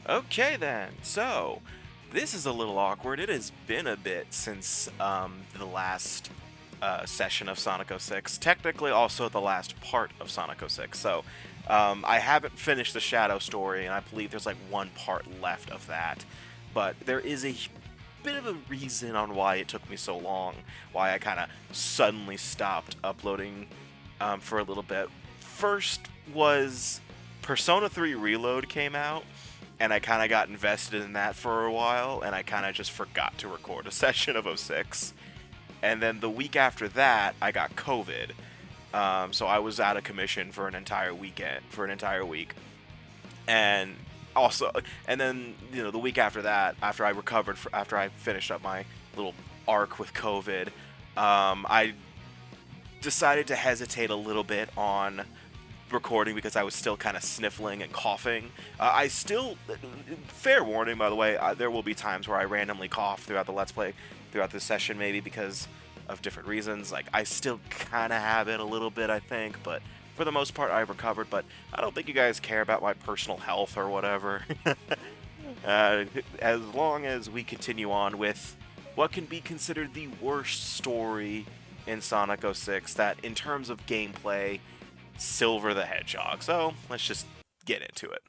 Okay then, so this is a little awkward. It has been a bit since the last session of Sonic 06. Technically, also the last part of Sonic 06. So I haven't finished the Shadow story, and I believe there's like one part left of that. But there is a bit of a reason on why it took me so long, why I kind of suddenly stopped uploading for a little bit. First was Persona 3 Reload came out, and I kind of got invested in that for a while, and I kind of just forgot to record a session of 06. And then the week after that, I got COVID, so I was out of commission for an entire weekend, for an entire week. And also, and then the week after that, after I recovered, after I finished up my little arc with COVID, I decided to hesitate a little bit on recording because I was still kind of sniffling and coughing. I still, fair warning by the way, there will be times where I randomly cough throughout the Let's Play, throughout this session maybe because of different reasons. Like, I still kind of have it a little bit, I think, but for the most part I've recovered. But I don't think you guys care about my personal health or whatever. As long as we continue on with what can be considered the worst story in Sonic 06, that in terms of gameplay, Silver the Hedgehog. So let's just get into it.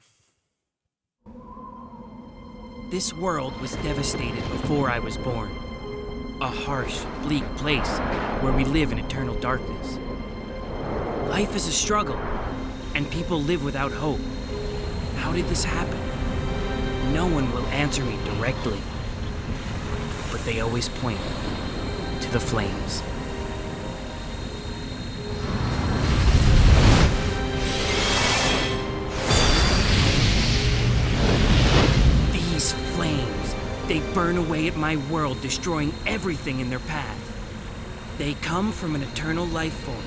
This world was devastated before I was born. A harsh, bleak place where we live in eternal darkness. Life is a struggle, and people live without hope. How did this happen? No one will answer me directly, but they always point to the flames. These flames, they burn away at my world, destroying everything in their path. They come from an eternal life form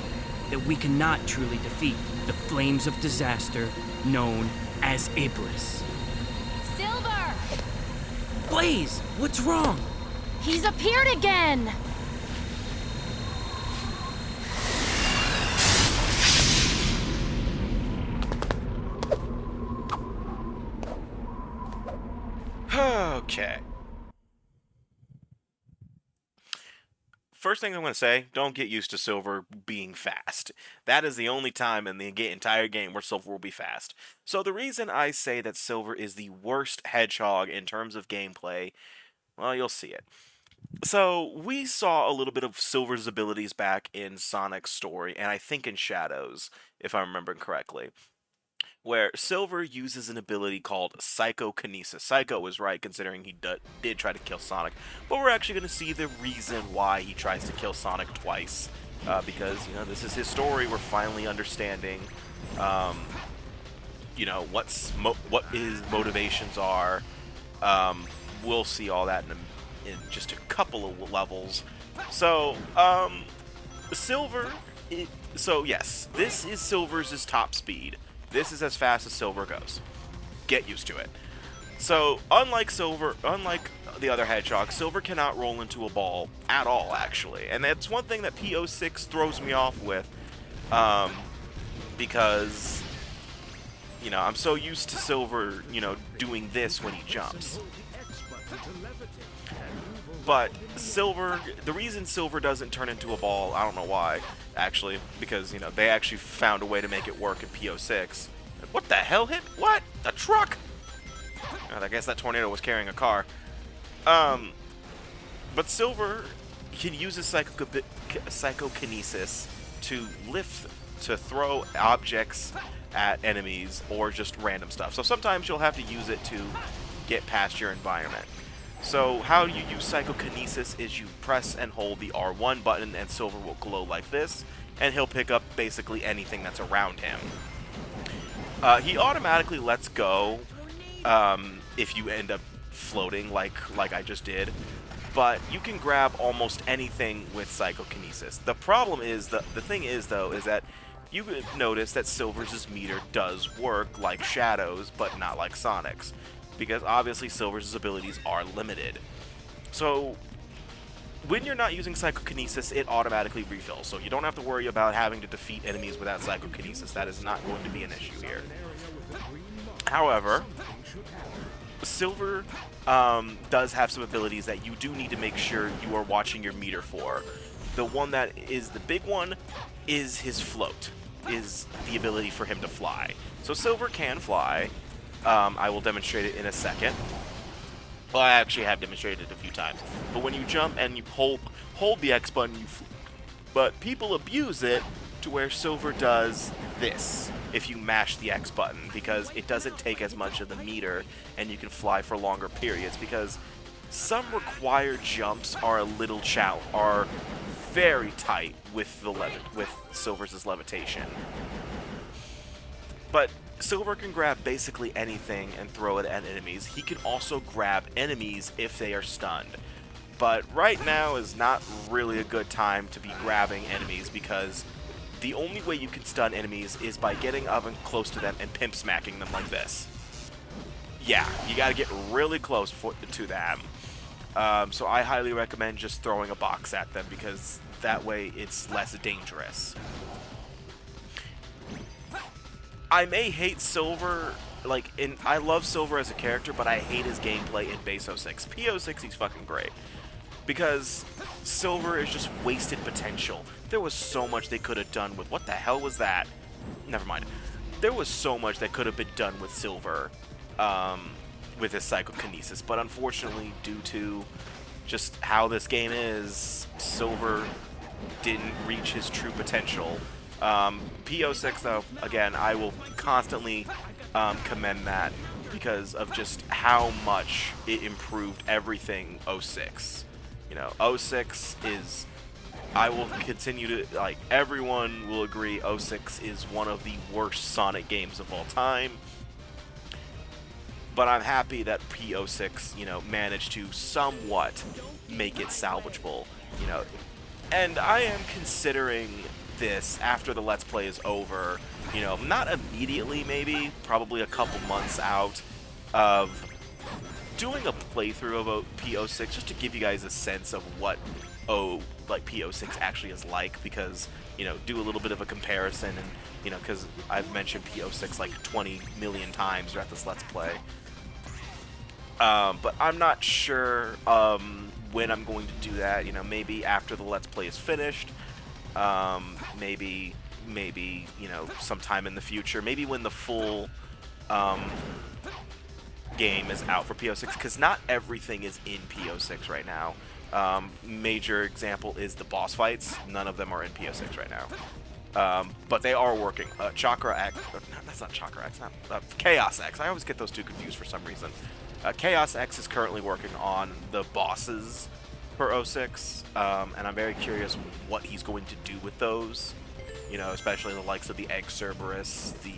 that we cannot truly defeat, the flames of disaster known as Iblis. Silver! Blaze, what's wrong? He's appeared again! Okay. First thing I'm going to say, don't get used to Silver being fast. That is the only time in the entire game where Silver will be fast. So the reason I say that Silver is the worst Hedgehog in terms of gameplay, well, you'll see it. So we saw a little bit of Silver's abilities back in Sonic's story, and I think in Shadows, if I'm remembering correctly, where Silver uses an ability called Psychokinesis. Psycho was right, considering he did try to kill Sonic, but we're actually going to see the reason why he tries to kill Sonic twice, because, this is his story. We're finally understanding, what his motivations are. We'll see all that in just a couple of levels. So, Silver, so yes, this is Silver's top speed. This is as fast as Silver goes. Get used to it. So, unlike the other Hedgehog, Silver cannot roll into a ball at all, actually. And that's one thing that P06 throws me off with, because, I'm so used to Silver, doing this when he jumps. But Silver, the reason Silver doesn't turn into a ball, I don't know why, actually, because, they actually found a way to make it work in P06. What the hell hit? What? The truck? I guess that tornado was carrying a car. But Silver can use his psychokinesis to throw objects at enemies or just random stuff. So sometimes you'll have to use it to get past your environment. So how you use Psychokinesis is you press and hold the R1 button and Silver will glow like this, and he'll pick up basically anything that's around him. He automatically lets go if you end up floating like I just did, but you can grab almost anything with Psychokinesis. The problem is, the thing is though, is that you notice that Silver's meter does work like Shadow's, but not like Sonic's, because obviously Silver's abilities are limited. So when you're not using Psychokinesis, it automatically refills, so you don't have to worry about having to defeat enemies without Psychokinesis. That is not going to be an issue here. However, Silver does have some abilities that you do need to make sure you are watching your meter for. The one that is the big one is his float, is the ability for him to fly. So Silver can fly. I will demonstrate it in a second. Well, I actually have demonstrated it a few times. But when you jump and you hold the X button, but people abuse it to where Silver does this if you mash the X button, because it doesn't take as much of the meter and you can fly for longer periods, because some required jumps are are very tight with with Silver's levitation. But Silver can grab basically anything and throw it at enemies. He can also grab enemies if they are stunned. But right now is not really a good time to be grabbing enemies, because the only way you can stun enemies is by getting up and close to them and pimp smacking them like this. Yeah, you gotta get really close to them. So I highly recommend just throwing a box at them, because that way it's less dangerous. I may hate Silver, I love Silver as a character, but I hate his gameplay in Base 06. P06, he's fucking great, because Silver is just wasted potential. There was so much they could have done with... What the hell was that? Never mind. There was so much that could have been done with Silver, with his psychokinesis, but unfortunately, due to just how this game is, Silver didn't reach his true potential. P06, though, again, I will constantly commend that, because of just how much it improved everything 06. You know, 06 is... I will continue to... everyone will agree 06 is one of the worst Sonic games of all time. But I'm happy that P06, managed to somewhat make it salvageable, And I am considering this, after the Let's Play is over, not immediately maybe, probably a couple months out, of doing a playthrough of P06, just to give you guys a sense of what P06 actually is like, because, do a little bit of a comparison, and, because I've mentioned P06 like 20 million times throughout this Let's Play. But I'm not sure when I'm going to do that, maybe after the Let's Play is finished, maybe, sometime in the future, maybe when the full, game is out for P06, because not everything is in P06 right now. Major example is the boss fights. None of them are in P06 right now. But they are working. Chakra X, that's not Chakra X, Chaos X. I always get those two confused for some reason. Chaos X is currently working on the bosses for 06, and I'm very curious what he's going to do with those. Especially the likes of the Egg Cerberus, the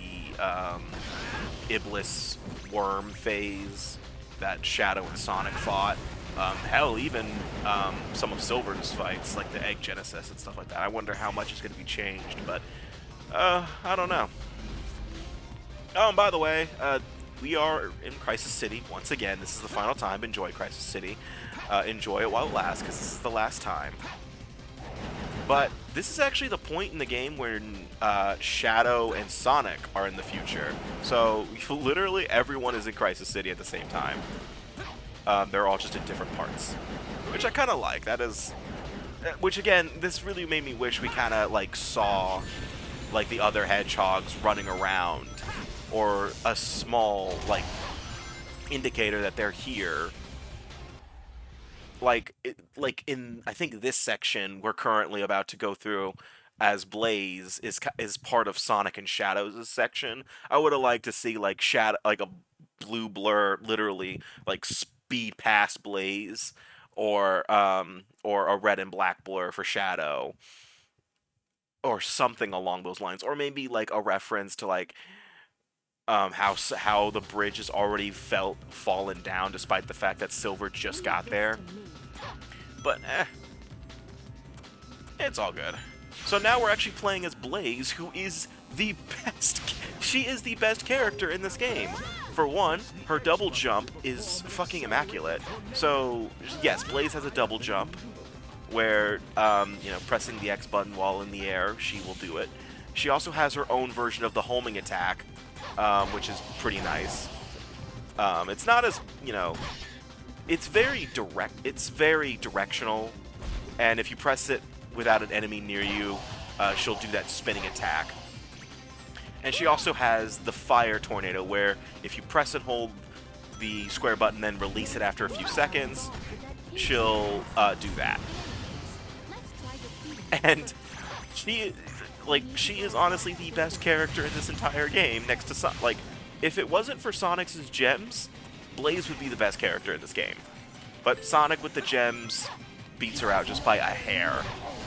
Iblis Worm phase that Shadow and Sonic fought. Hell, even some of Silver's fights, like the Egg Genesis and stuff like that. I wonder how much is going to be changed, but I don't know. Oh, and by the way, we are in Crisis City once again. This is the final time. Enjoy Crisis City. Enjoy it while it lasts, because this is the last time. But this is actually the point in the game where Shadow and Sonic are in the future. So literally everyone is in Crisis City at the same time. They're all just in different parts, which I kind of like. That is, which again, this really made me wish we kind of saw the other hedgehogs running around, or a small indicator that they're here. In, I think, this section we're currently about to go through as Blaze is part of Sonic and Shadow's section. I would have liked to see Shadow, a blue blur, literally speed past Blaze, or a red and black blur for Shadow, or something along those lines, or maybe a reference to how the bridge has already fallen down, despite the fact that Silver just got there. But it's all good. So now we're actually playing as Blaze, who is the best. She is the best character in this game. For one, her double jump is fucking immaculate. So yes, Blaze has a double jump, where pressing the X button while in the air, she will do it. She also has her own version of the homing attack, which is pretty nice. It's not as, you know, it's very direct. It's very directional, and if you press it without an enemy near you, she'll do that spinning attack. And she also has the fire tornado, where if you press and hold the square button, then release it after a few seconds, she'll do that. And she is honestly the best character in this entire game, next to like, if it wasn't for Sonic's gems, Blaze would be the best character in this game. But Sonic with the gems beats her out just by a hair.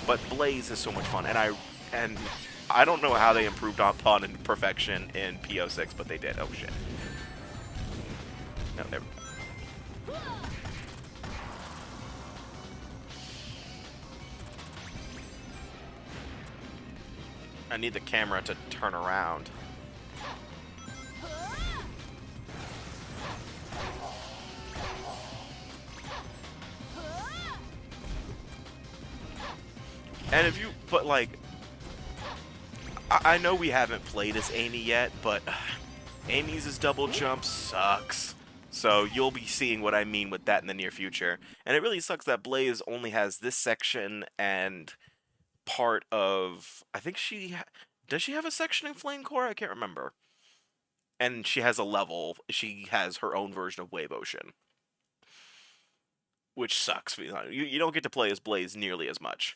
But Blaze is so much fun, and I don't know how they improved upon perfection in PO6, but they did. Oh shit. No, never. I need the camera to turn around. And if you, but like, I know we haven't played as Amy yet, but Amy's double jump sucks. So you'll be seeing what I mean with that in the near future. And it really sucks that Blaze only has this section and part of, I think does she have a section in Flame Core? I can't remember. And she has a level, she has her own version of Wave Ocean. Which sucks. You don't get to play as Blaze nearly as much.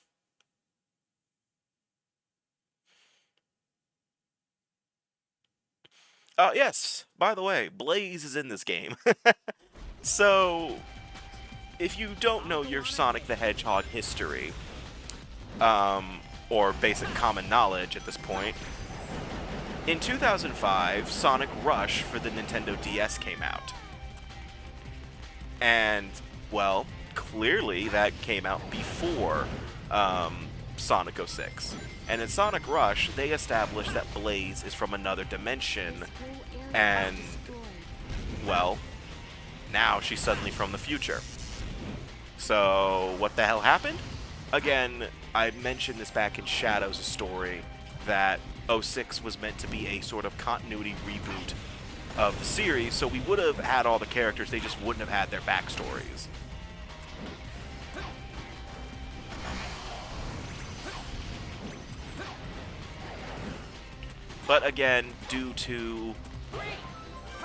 Yes, by the way, Blaze is in this game. So, if you don't know your Sonic the Hedgehog history, or basic common knowledge at this point, in 2005, Sonic Rush for the Nintendo DS came out. And, well, clearly that came out before Sonic 06. And in Sonic Rush, they established that Blaze is from another dimension, and, well, now she's suddenly from the future. So, what the hell happened? Again, I mentioned this back in Shadow's story, that 06 was meant to be a sort of continuity reboot of the series, so we would have had all the characters, they just wouldn't have had their backstories. But again, due to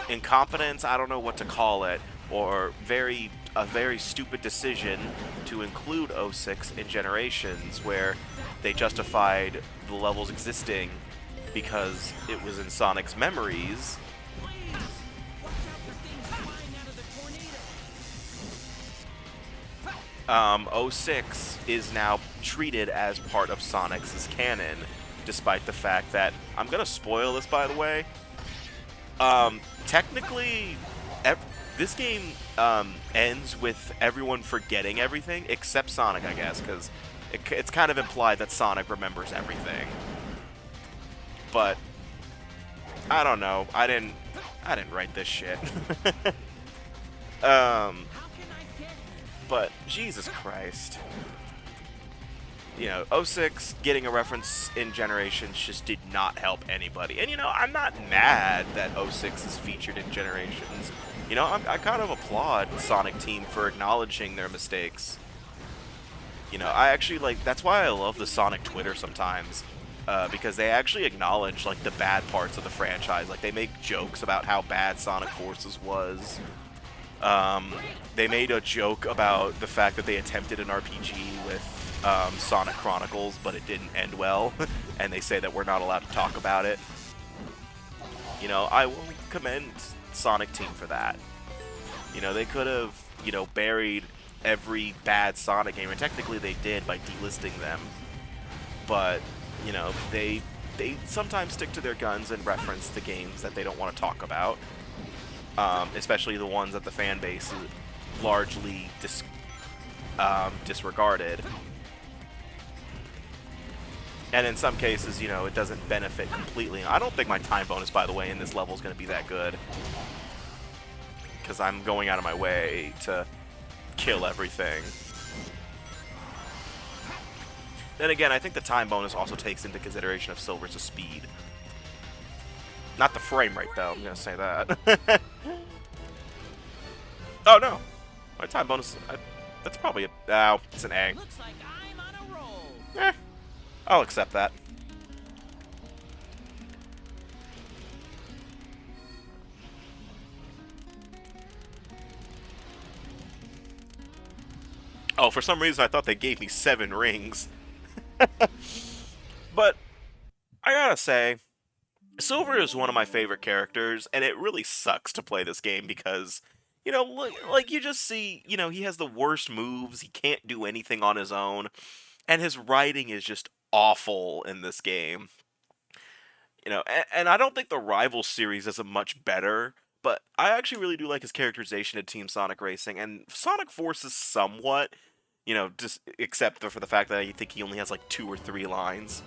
incompetence, I don't know what to call it, or a very stupid decision to include 06 in Generations, where they justified the levels existing because it was in Sonic's memories. 06 is now treated as part of Sonic's canon, despite the fact that, I'm gonna spoil this by the way, technically, this game ends with everyone forgetting everything, except Sonic, I guess, because it's kind of implied that Sonic remembers everything. But, I don't know, I didn't write this shit. But, Jesus Christ. You know, 06 getting a reference in Generations just did not help anybody. And, you know, I'm not mad that 06 is featured in Generations. You know, I kind of applaud Sonic Team for acknowledging their mistakes. You know, I actually, like, that's why I love the Sonic Twitter sometimes. Because they actually acknowledge, like, the bad parts of the franchise. Like, they make jokes about how bad Sonic Forces was. They made a joke about the fact that they attempted an RPG with Sonic Chronicles, but it didn't end well, and they say that we're not allowed to talk about it. You know, I will commend Sonic Team for that. You know, they could have, you know, buried every bad Sonic game, and technically they did by delisting them. But, you know, they sometimes stick to their guns and reference the games that they don't want to talk about. Especially the ones that the fan base largely disregarded. And in some cases, you know, it doesn't benefit completely. I don't think my time bonus, by the way, in this level is going to be that good. Because I'm going out of my way to kill everything. Then again, I think the time bonus also takes into consideration of Silver's speed. Not the frame rate, though, I'm going to say that. Oh no, my time bonus. That's probably a. Oh, it's an A. Looks like I'm on a roll. Eh, I'll accept that. Oh, for some reason I thought they gave me 7 rings. But I gotta say, Silver is one of my favorite characters, and it really sucks to play this game because, like you just see, he has the worst moves, he can't do anything on his own, and his writing is just awful in this game. And I don't think the Rival series is a much better, but I actually really do like his characterization in Team Sonic Racing, and Sonic Forces somewhat, just except for the fact that I think he only has like 2 or 3 lines.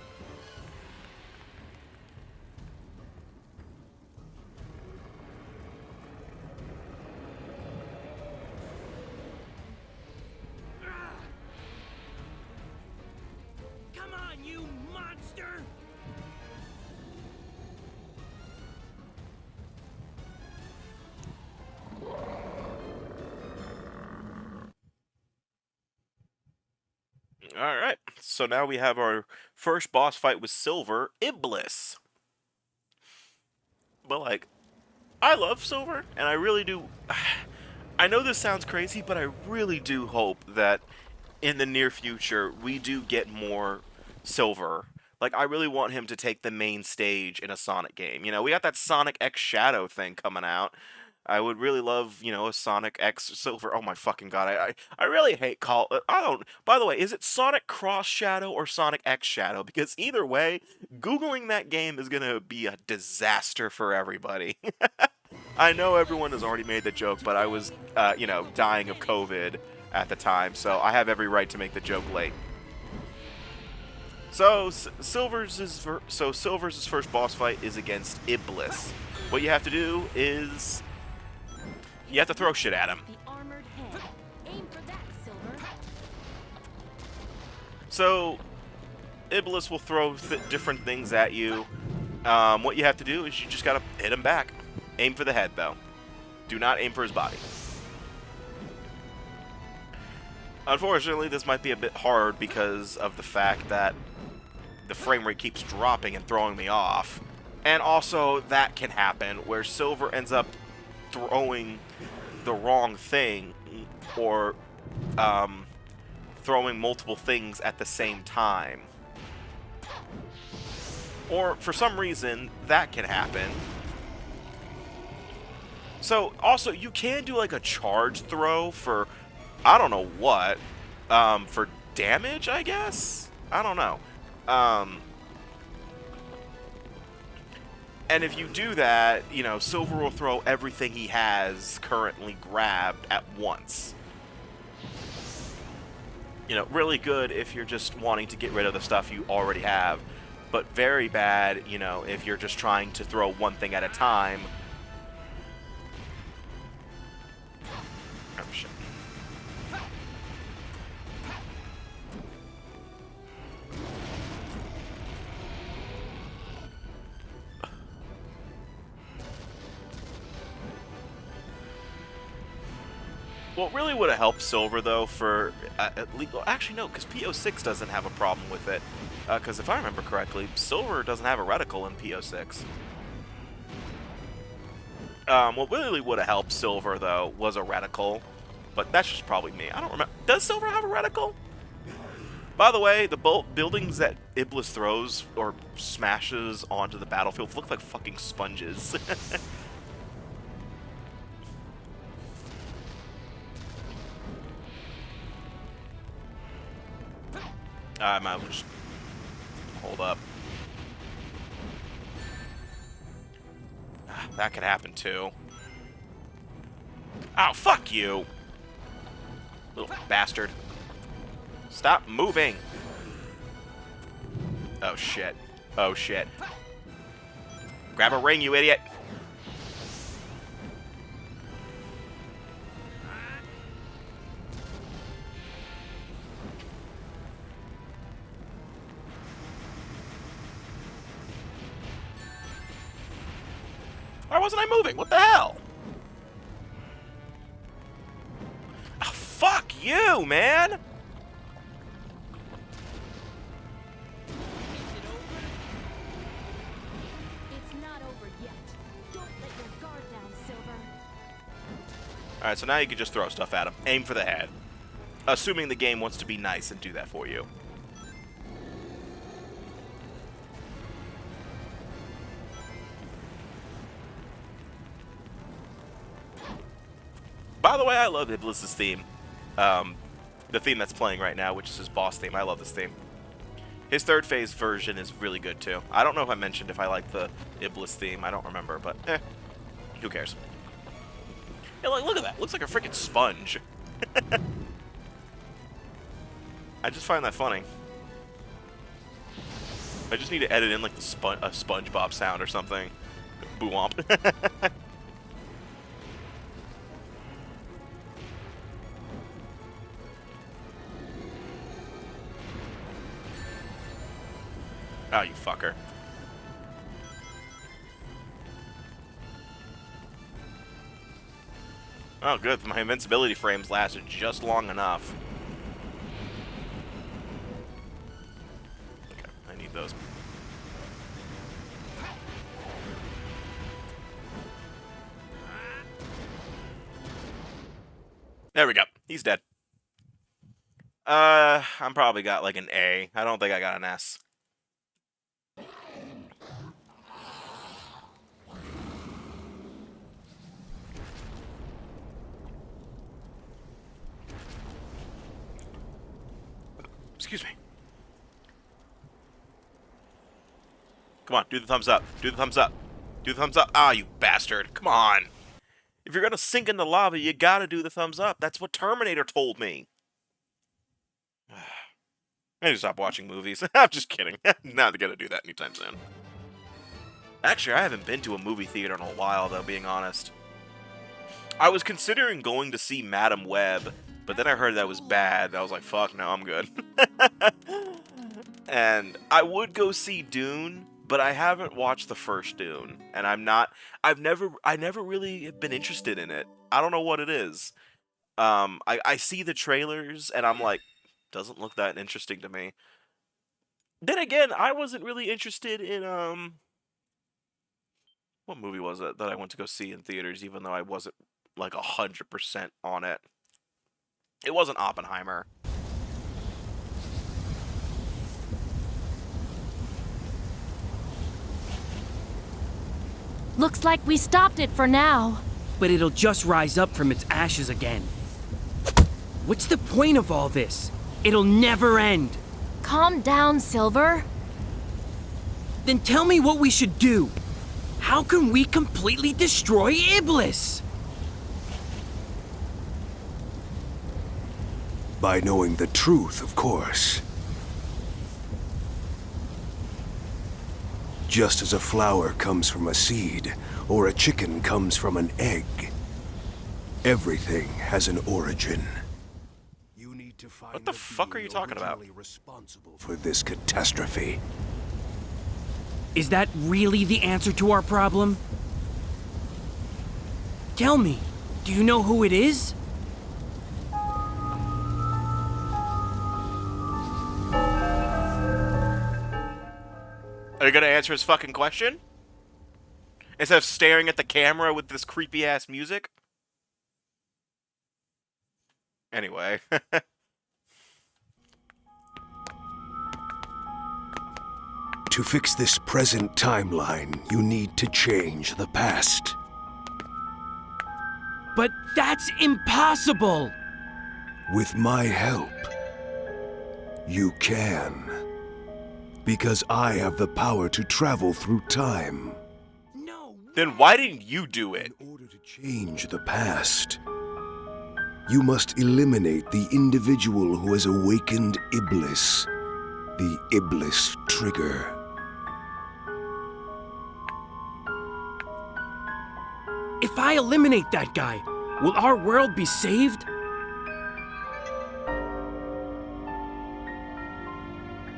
Come on, you monster! Alright, so now we have our first boss fight with Silver, Iblis. But, like, I love Silver, and I really do. I know this sounds crazy, but I really do hope that in the near future we do get more Silver. Like, I really want him to take the main stage in a Sonic game. We got that Sonic X Shadow thing coming out. I would really love, a Sonic X Silver. Oh my fucking god, I really hate I don't. By the way, is it Sonic Cross Shadow or Sonic X Shadow? Because either way, googling that game is gonna be a disaster for everybody. I know everyone has already made the joke, but I was, dying of COVID at the time, so I have every right to make the joke late. So Silver's first boss fight is against Iblis. What you have to do is you have to throw shit at him. The armored head. Aim for that, Silver. So Iblis will throw different things at you. What you have to do is you just gotta hit him back. Aim for the head, though. Do not aim for his body. Unfortunately, this might be a bit hard because of the fact that the frame rate keeps dropping and throwing me off. And also, that can happen where Silver ends up throwing the wrong thing or throwing multiple things at the same time. Or, for some reason, that can happen. So, also, you can do, like, a charge throw for, I don't know what, for damage, I guess? I don't know. And if you do that, Silver will throw everything he has currently grabbed at once. Really good if you're just wanting to get rid of the stuff you already have, but very bad, if you're just trying to throw one thing at a time. Oh, shit. What really would have helped Silver, though, for at least... Well, actually, no, because PO6 doesn't have a problem with it. Because if I remember correctly, Silver doesn't have a reticle in PO6. What really would have helped Silver, though, was a reticle. But that's just probably me. I don't remember. Does Silver have a reticle? By the way, the buildings that Iblis throws or smashes onto the battlefield look like fucking sponges. I might as well just hold up. That could happen too. Oh, fuck you! Little bastard. Stop moving! Oh shit. Oh shit. Grab a ring, you idiot! Why wasn't I moving? What the hell? you, man! It's not over yet. Don't let your guard down, Silver. Alright, so now you can just throw stuff at him. Aim for the head. Assuming the game wants to be nice and do that for you. By the way, I love Iblis's theme. The theme that's playing right now, which is his boss theme. I love this theme. His third phase version is really good too. I don't know if I mentioned if I like the Iblis theme. I don't remember, but who cares? Yeah, look at that. Looks like a freaking sponge. I just find that funny. I just need to edit in like the a SpongeBob sound or something. Boo-womp. Oh, you fucker. Oh, good. My invincibility frames lasted just long enough. Okay, I need those. There we go. He's dead. I'm probably got like an A. I don't think I got an S. Excuse me. Come on, do the thumbs up. Do the thumbs up. Do the thumbs up. Ah, you bastard. Come on. If you're gonna sink in the lava, you gotta do the thumbs up. That's what Terminator told me. I need to stop watching movies. I'm just kidding. Not gonna do that anytime soon. Actually, I haven't been to a movie theater in a while, though, being honest. I was considering going to see Madam Web, but then I heard that was bad. I was like, fuck, no, I'm good. And I would go see Dune, but I haven't watched the first Dune. And I never really been interested in it. I don't know what it is. I see the trailers, and I'm like, doesn't look that interesting to me. Then again, I wasn't really interested in, what movie was it that I went to go see in theaters, even though I wasn't, like, 100% on it? It wasn't Oppenheimer. Looks like we stopped it for now. But it'll just rise up from its ashes again. What's the point of all this? It'll never end. Calm down, Silver. Then tell me what we should do. How can we completely destroy Iblis? By knowing the truth, of course. Just as a flower comes from a seed, or a chicken comes from an egg, everything has an origin. You need to find What the fuck are you talking about? Responsible for this catastrophe. Is that really the answer to our problem? Tell me, do you know who it is? Are you gonna answer his fucking question? Instead of staring at the camera with this creepy-ass music? Anyway. To fix this present timeline, you need to change the past. But that's impossible! With my help, you can. Because I have the power to travel through time. No. Then why didn't you do it? In order to change the past, you must eliminate the individual who has awakened Iblis, the Iblis trigger. If I eliminate that guy, will our world be saved?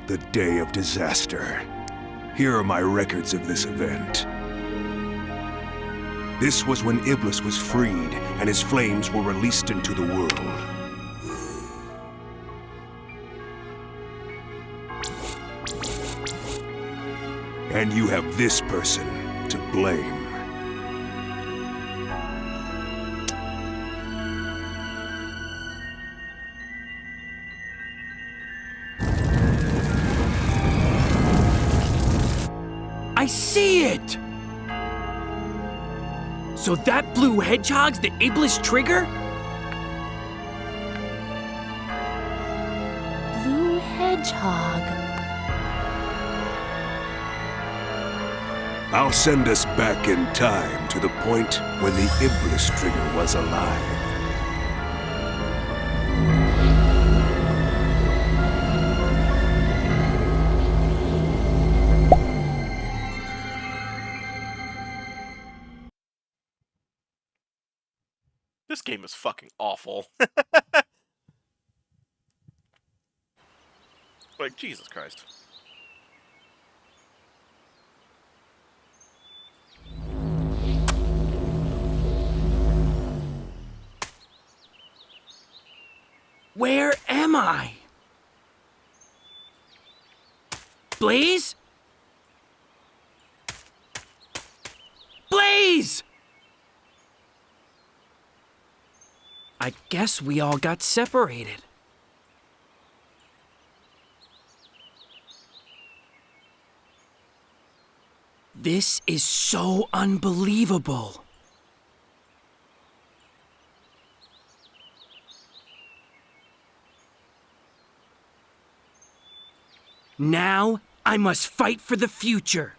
The day of disaster. Here are my records of this event. This was when Iblis was freed and his flames were released into the world. And you have this person to blame. I see it! So that blue hedgehog's the Iblis trigger? Blue Hedgehog. I'll send us back in time to the point when the Iblis trigger was alive. This game is fucking awful. Like, Jesus Christ. Where am I? Blaze? Blaze! I guess we all got separated. This is so unbelievable. Now, I must fight for the future.